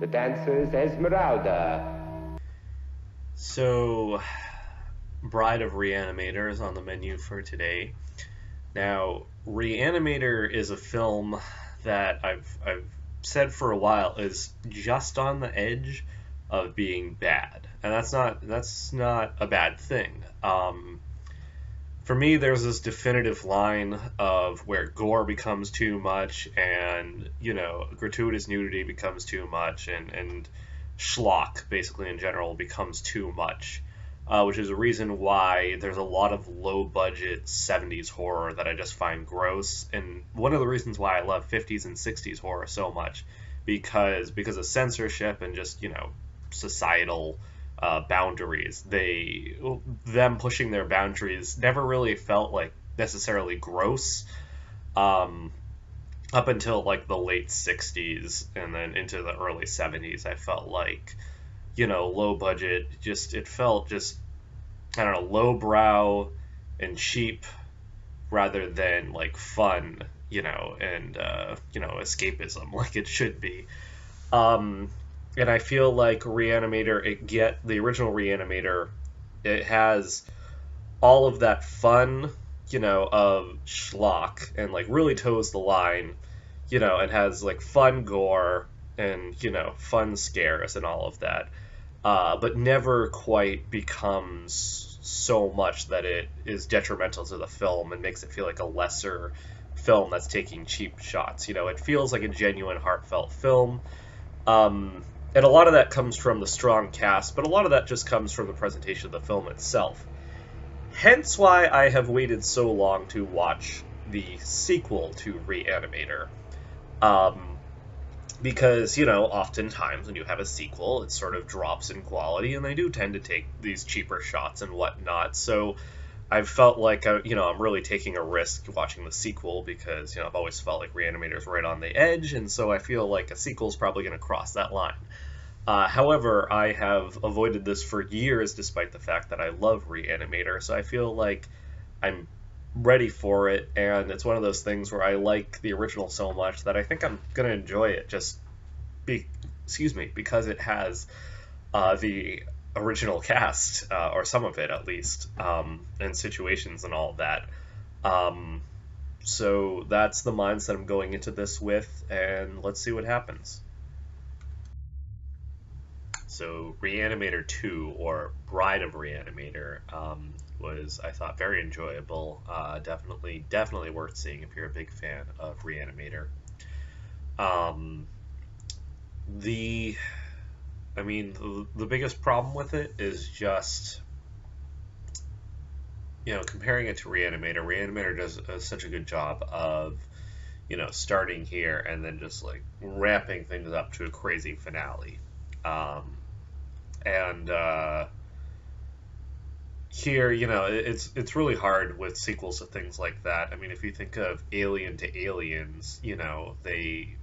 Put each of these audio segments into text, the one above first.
The dancer's Esmeralda. So, Bride of Re-Animator is on the menu for today. Now, Re-Animator is a film that I've said for a while is just on the edge of being bad, and that's not a bad thing. For me, there's this definitive line of where gore becomes too much, and gratuitous nudity becomes too much, and schlock basically in general becomes too much. Which is a reason why there's a lot of low budget 70s horror that I just find gross. And one of the reasons why I love 50s and 60s horror so much, because of censorship and just, societal boundaries. Them pushing their boundaries never really felt like necessarily gross. Um, Up until like the late 60s and then into the early 70s, I felt like, low budget, just it felt just, I don't know, lowbrow and cheap rather than like fun, and escapism like it should be. Um, and I feel like Reanimator, the original Reanimator, it has all of that fun, of schlock and like really toes the line, and has like fun gore and, fun scares and all of that, but never quite becomes so much that it is detrimental to the film and makes it feel like a lesser film that's taking cheap shots. It feels like a genuine, heartfelt film. And a lot of that comes from the strong cast, but a lot of that just comes from the presentation of the film itself. Hence why I have waited so long to watch the sequel to Re-Animator. Um, because, oftentimes when you have a sequel, it sort of drops in quality, and they do tend to take these cheaper shots and whatnot. So I've felt like, I'm really taking a risk watching the sequel because, I've always felt like Reanimator's right on the edge, and so I feel like a sequel's probably going to cross that line. However, I have avoided this for years despite the fact that I love Re-Animator, so I feel like I'm ready for it, and it's one of those things where I like the original so much that I think I'm going to enjoy it because it has the original cast, or some of it at least, and situations and all of that. Um, so that's the mindset I'm going into this with, and let's see what happens. So Reanimator 2, or Bride of Reanimator, was, I thought, very enjoyable. Definitely worth seeing if you're a big fan of Reanimator. Um, the, I mean, the biggest problem with it is just, comparing it to Reanimator. Reanimator does such a good job of, starting here and then just like ramping things up to a crazy finale. Um, and Here, it's really hard with sequels to things like that. I mean, if you think of Alien to Aliens, they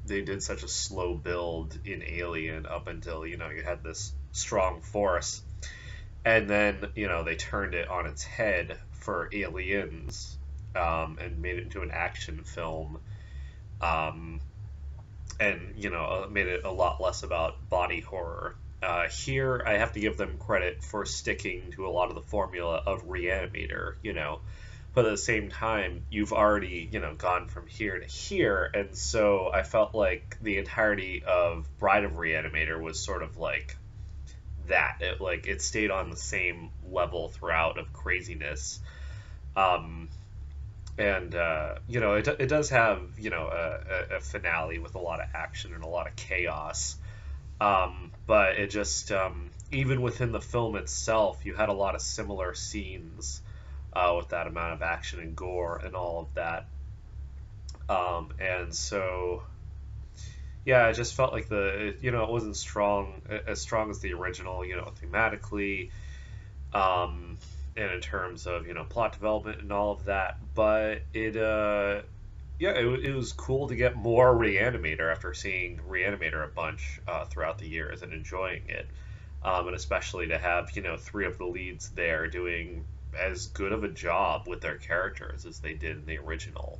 did such a slow build in Alien up until, you had this strong force, and then, they turned it on its head for Aliens, and made it into an action film, um, and, made it a lot less about body horror. Here, I have to give them credit for sticking to a lot of the formula of Reanimator, but at the same time, you've already, gone from here to here, and so I felt like the entirety of Bride of Reanimator was sort of like that. It stayed on the same level throughout of craziness. Um, it does have, a finale with a lot of action and a lot of chaos. But it just, even within the film itself, you had a lot of similar scenes, with that amount of action and gore and all of that. And so, yeah, I just felt like it wasn't as strong as the original, thematically, um, and in terms of, plot development and all of that. But yeah, it was cool to get more Reanimator after seeing Reanimator a bunch, throughout the years and enjoying it. And especially to have, three of the leads there doing as good of a job with their characters as they did in the original.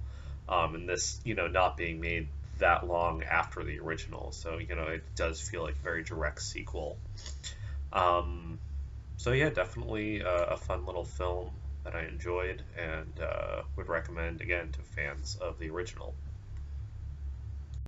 And this, not being made that long after the original, so it does feel like a very direct sequel. Um, so yeah, definitely a fun little film that I enjoyed and would recommend again to fans of the original.